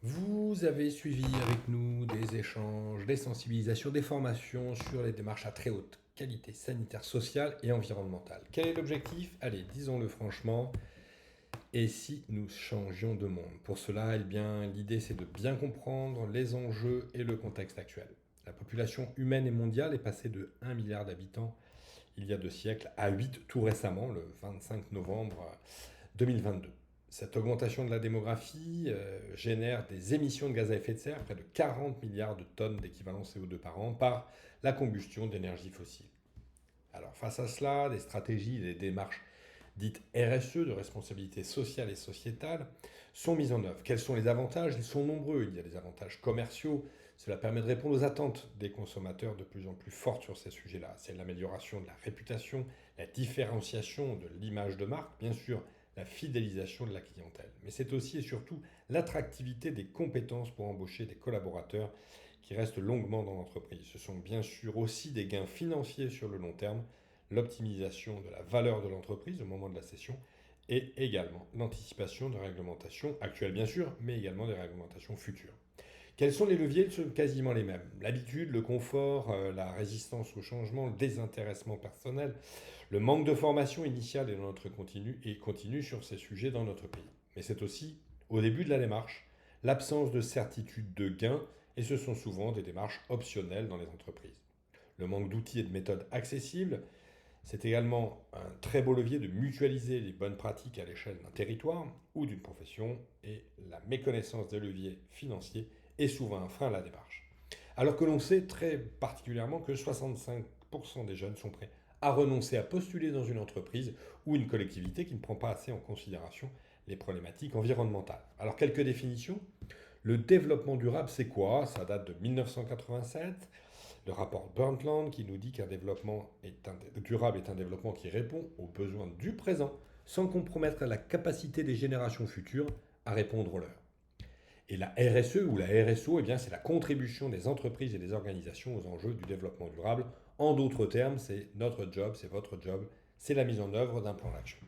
Vous avez suivi avec nous des échanges, des sensibilisations, des formations sur les démarches à très haute qualité sanitaire, sociale et environnementale. Quel est l'objectif? Allez, disons-le franchement, et si nous changions de monde? Pour cela, eh bien, l'idée c'est de bien comprendre les enjeux et le contexte actuel. La population humaine et mondiale est passée de 1 milliard d'habitants il y a 2 siècles à 8 tout récemment, le 25 novembre 2022. Cette augmentation de la démographie génère des émissions de gaz à effet de serre, près de 40 milliards de tonnes d'équivalent CO2 par an, par la combustion d'énergie fossile. Alors face à cela, des stratégies et des démarches dites RSE, de responsabilité sociale et sociétale, sont mises en œuvre. Quels sont les avantages? Ils sont nombreux. Il y a des avantages commerciaux. Cela permet de répondre aux attentes des consommateurs de plus en plus fortes sur ces sujets-là. C'est l'amélioration de la réputation, la différenciation de l'image de marque, bien sûr, la fidélisation de la clientèle. Mais c'est aussi et surtout l'attractivité des compétences pour embaucher des collaborateurs qui restent longuement dans l'entreprise. Ce sont bien sûr aussi des gains financiers sur le long terme, l'optimisation de la valeur de l'entreprise au moment de la cession et également l'anticipation de réglementations actuelles bien sûr, mais également des réglementations futures. Quels sont les leviers? Ils sont quasiment les mêmes. L'habitude, le confort, la résistance au changement, le désintéressement personnel, le manque de formation initiale et notre continue sur ces sujets dans notre pays. Mais c'est aussi, au début de la démarche, l'absence de certitude de gain, et ce sont souvent des démarches optionnelles dans les entreprises. Le manque d'outils et de méthodes accessibles, c'est également un très beau levier de mutualiser les bonnes pratiques à l'échelle d'un territoire ou d'une profession, et la méconnaissance des leviers financiers est souvent un frein à la démarche. Alors que l'on sait très particulièrement que 65% des jeunes sont prêts à renoncer à postuler dans une entreprise ou une collectivité qui ne prend pas assez en considération les problématiques environnementales. Alors quelques définitions. Le développement durable, c'est quoi? Ça date de 1987. Le rapport Brundtland qui nous dit qu'un développement durable est un développement qui répond aux besoins du présent sans compromettre la capacité des générations futures à répondre aux leurs. Et la RSE ou la RSO, eh bien, c'est la contribution des entreprises et des organisations aux enjeux du développement durable. En d'autres termes, c'est notre job, c'est votre job, c'est la mise en œuvre d'un plan d'action.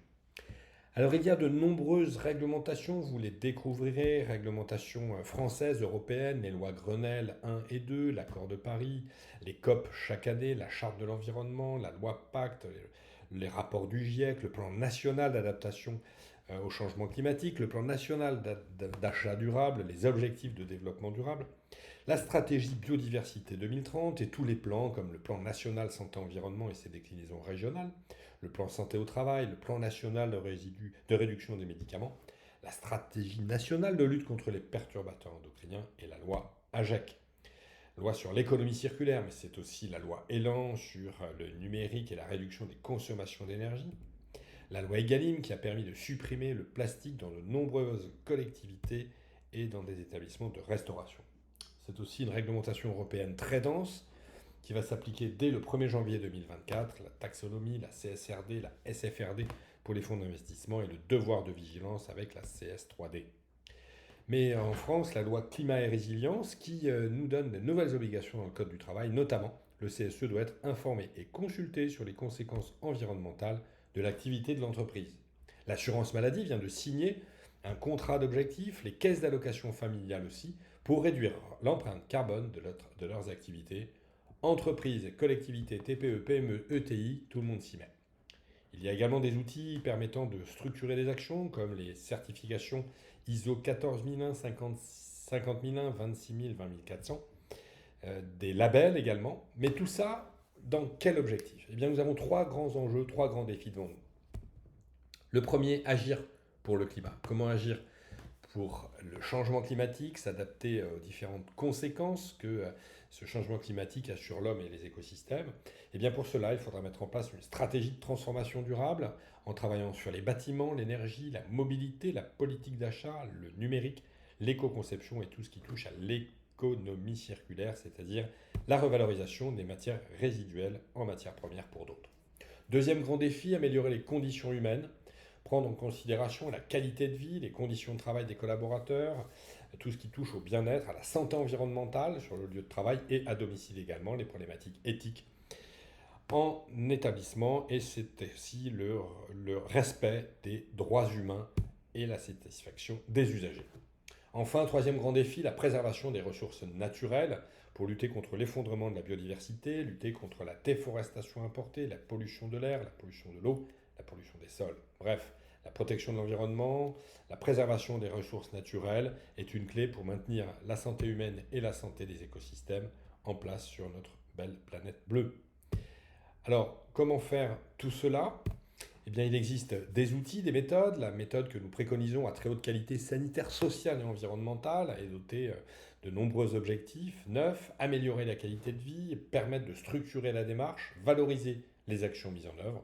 Alors il y a de nombreuses réglementations, vous les découvrirez, réglementations françaises, européennes, les lois Grenelle 1 et 2, l'accord de Paris, les COP chaque année, la charte de l'environnement, la loi Pacte, les rapports du GIEC, le plan national d'adaptation au changement climatique, le plan national d'achat durable, les objectifs de développement durable, la stratégie biodiversité 2030 et tous les plans comme le plan national santé-environnement et ses déclinaisons régionales, le plan santé au travail, le plan national de réduction des médicaments, la stratégie nationale de lutte contre les perturbateurs endocriniens et la loi AGEC. Loi sur l'économie circulaire, mais c'est aussi la loi Elan sur le numérique et la réduction des consommations d'énergie, la loi Egalim qui a permis de supprimer le plastique dans de nombreuses collectivités et dans des établissements de restauration. C'est aussi une réglementation européenne très dense qui va s'appliquer dès le 1er janvier 2024, la taxonomie, la CSRD, la SFRD pour les fonds d'investissement et le devoir de vigilance avec la CS3D. Mais en France, la loi climat et résilience qui nous donne de nouvelles obligations dans le Code du travail, notamment le CSE doit être informé et consulté sur les conséquences environnementales de l'activité de l'entreprise. L'assurance maladie vient de signer un contrat d'objectifs, les caisses d'allocation familiale aussi, pour réduire l'empreinte carbone de leurs activités. Entreprises, collectivités, TPE, PME, ETI, tout le monde s'y met. Il y a également des outils permettant de structurer des actions comme les certifications ISO 14001, 50001, 26000, 20400, des labels également. Mais tout ça, dans quel objectif? Eh bien, nous avons trois grands enjeux, trois grands défis devant nous. Le premier, agir pour le climat. Comment agir pour le changement climatique, s'adapter aux différentes conséquences que ce changement climatique a sur l'homme et les écosystèmes. Et bien pour cela, il faudra mettre en place une stratégie de transformation durable en travaillant sur les bâtiments, l'énergie, la mobilité, la politique d'achat, le numérique, l'éco-conception et tout ce qui touche à l'économie circulaire, c'est-à-dire la revalorisation des matières résiduelles en matières premières pour d'autres. Deuxième grand défi, améliorer les conditions humaines, prendre en considération la qualité de vie, les conditions de travail des collaborateurs, tout ce qui touche au bien-être, à la santé environnementale sur le lieu de travail et à domicile également, les problématiques éthiques en établissement, et c'est aussi le respect des droits humains et la satisfaction des usagers. Enfin, troisième grand défi, la préservation des ressources naturelles pour lutter contre l'effondrement de la biodiversité, lutter contre la déforestation importée, la pollution de l'air, la pollution de l'eau, la pollution des sols. Bref, la protection de l'environnement, la préservation des ressources naturelles est une clé pour maintenir la santé humaine et la santé des écosystèmes en place sur notre belle planète bleue. Alors, comment faire tout cela? Eh bien, il existe des outils, des méthodes. La méthode que nous préconisons à très haute qualité sanitaire, sociale et environnementale est dotée de nombreux objectifs. 9. Améliorer la qualité de vie, permettre de structurer la démarche, valoriser les actions mises en œuvre,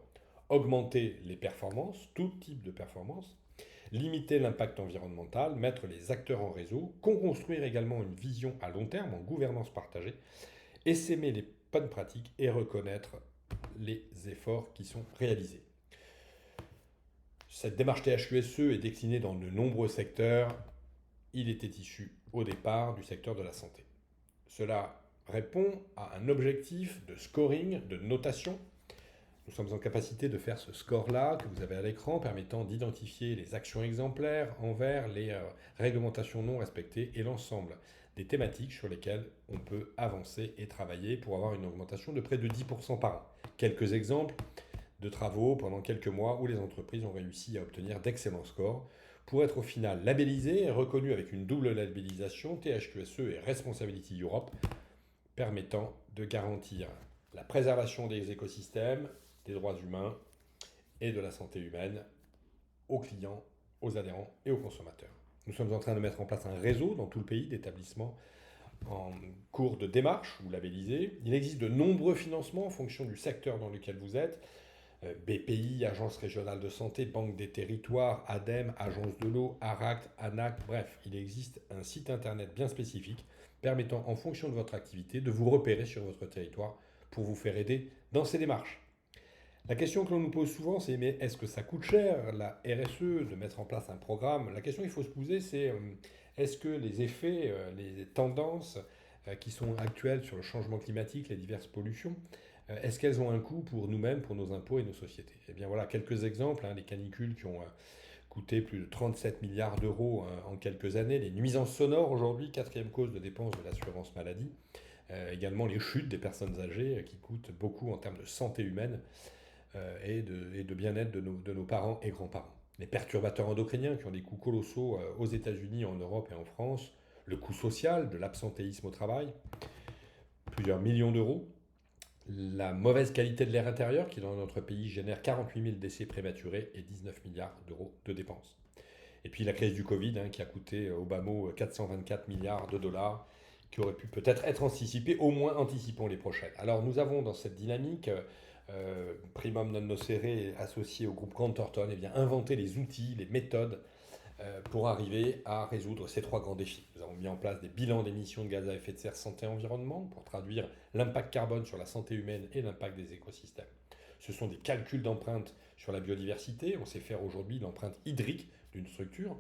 augmenter les performances, tout type de performance, limiter l'impact environnemental, mettre les acteurs en réseau, construire également une vision à long terme en gouvernance partagée, essaimer les bonnes pratiques et reconnaître les efforts qui sont réalisés. Cette démarche THQSE est déclinée dans de nombreux secteurs. Il était issu au départ du secteur de la santé. Cela répond à un objectif de scoring, de notation. Nous sommes en capacité de faire ce score-là que vous avez à l'écran, permettant d'identifier les actions exemplaires envers les réglementations non respectées et l'ensemble des thématiques sur lesquelles on peut avancer et travailler pour avoir une augmentation de près de 10% par an. Quelques exemples de travaux pendant quelques mois où les entreprises ont réussi à obtenir d'excellents scores pour être au final labellisées et reconnues avec une double labellisation THQSE et Responsibility Europe, permettant de garantir la préservation des écosystèmes, des droits humains et de la santé humaine aux clients, aux adhérents et aux consommateurs. Nous sommes en train de mettre en place un réseau dans tout le pays d'établissements en cours de démarche ou labellisés. Il existe de nombreux financements en fonction du secteur dans lequel vous êtes. BPI, Agence régionale de santé, Banque des territoires, ADEME, Agence de l'eau, ARACT, ANAC, bref, il existe un site internet bien spécifique permettant, en fonction de votre activité, de vous repérer sur votre territoire pour vous faire aider dans ces démarches. La question que l'on nous pose souvent, c'est mais est-ce que ça coûte cher, la RSE, de mettre en place un programme? La question qu'il faut se poser, c'est est-ce que les effets, les tendances qui sont actuelles sur le changement climatique, les diverses pollutions, est-ce qu'elles ont un coût pour nous-mêmes, pour nos impôts et nos sociétés? Eh bien voilà, quelques exemples, les canicules qui ont coûté plus de 37 milliards d'euros en quelques années, les nuisances sonores aujourd'hui, quatrième cause de dépenses de l'assurance maladie, également les chutes des personnes âgées qui coûtent beaucoup en termes de santé humaine et de bien-être de nos parents et grands-parents. Les perturbateurs endocriniens qui ont des coûts colossaux aux États-Unis, en Europe et en France, le coût social de l'absentéisme au travail, plusieurs millions d'euros. La mauvaise qualité de l'air intérieur qui dans notre pays génère 48 000 décès prématurés et 19 milliards d'euros de dépenses. Et puis la crise du Covid qui a coûté au bas mot 424 milliards de dollars qui aurait pu peut-être être anticipée, au moins anticipons les prochaines. Alors nous avons dans cette dynamique, Primum non nocere associé au groupe Grant Thornton, inventé les outils, les méthodes pour arriver à résoudre ces trois grands défis. Nous avons mis en place des bilans d'émissions de gaz à effet de serre santé-environnement pour traduire l'impact carbone sur la santé humaine et l'impact des écosystèmes. Ce sont des calculs d'empreinte sur la biodiversité. On sait faire aujourd'hui l'empreinte hydrique d'une structure.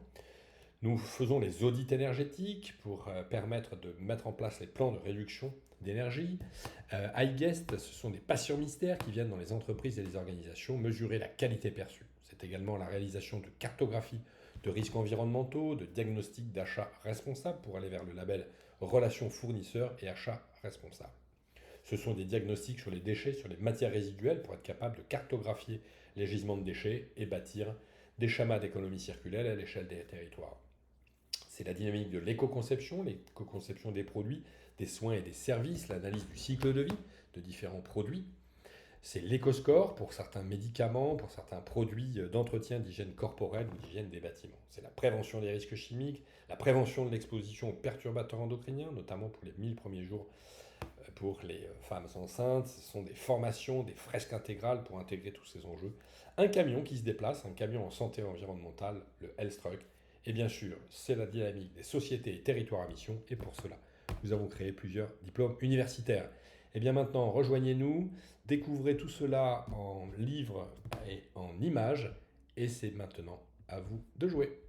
Nous faisons les audits énergétiques pour permettre de mettre en place les plans de réduction d'énergie. iGuest, ce sont des patients mystères qui viennent dans les entreprises et les organisations mesurer la qualité perçue. C'est également la réalisation de cartographie de risques environnementaux, de diagnostics d'achat responsable pour aller vers le label relations fournisseurs et achat responsable. Ce sont des diagnostics sur les déchets, sur les matières résiduelles pour être capable de cartographier les gisements de déchets et bâtir des schémas d'économie circulaire à l'échelle des territoires. C'est la dynamique de l'éco-conception, l'éco-conception des produits, des soins et des services, l'analyse du cycle de vie de différents produits. C'est l'éco-score pour certains médicaments, pour certains produits d'entretien d'hygiène corporelle ou d'hygiène des bâtiments. C'est la prévention des risques chimiques, la prévention de l'exposition aux perturbateurs endocriniens, notamment pour les 1000 premiers jours pour les femmes enceintes. Ce sont des formations, des fresques intégrales pour intégrer tous ces enjeux. Un camion qui se déplace, un camion en santé environnementale, le Health Truck. Et bien sûr, c'est la dynamique des sociétés et territoires à mission. Et pour cela, nous avons créé plusieurs diplômes universitaires. Et bien maintenant, rejoignez-nous, découvrez tout cela en livres et en images. Et c'est maintenant à vous de jouer.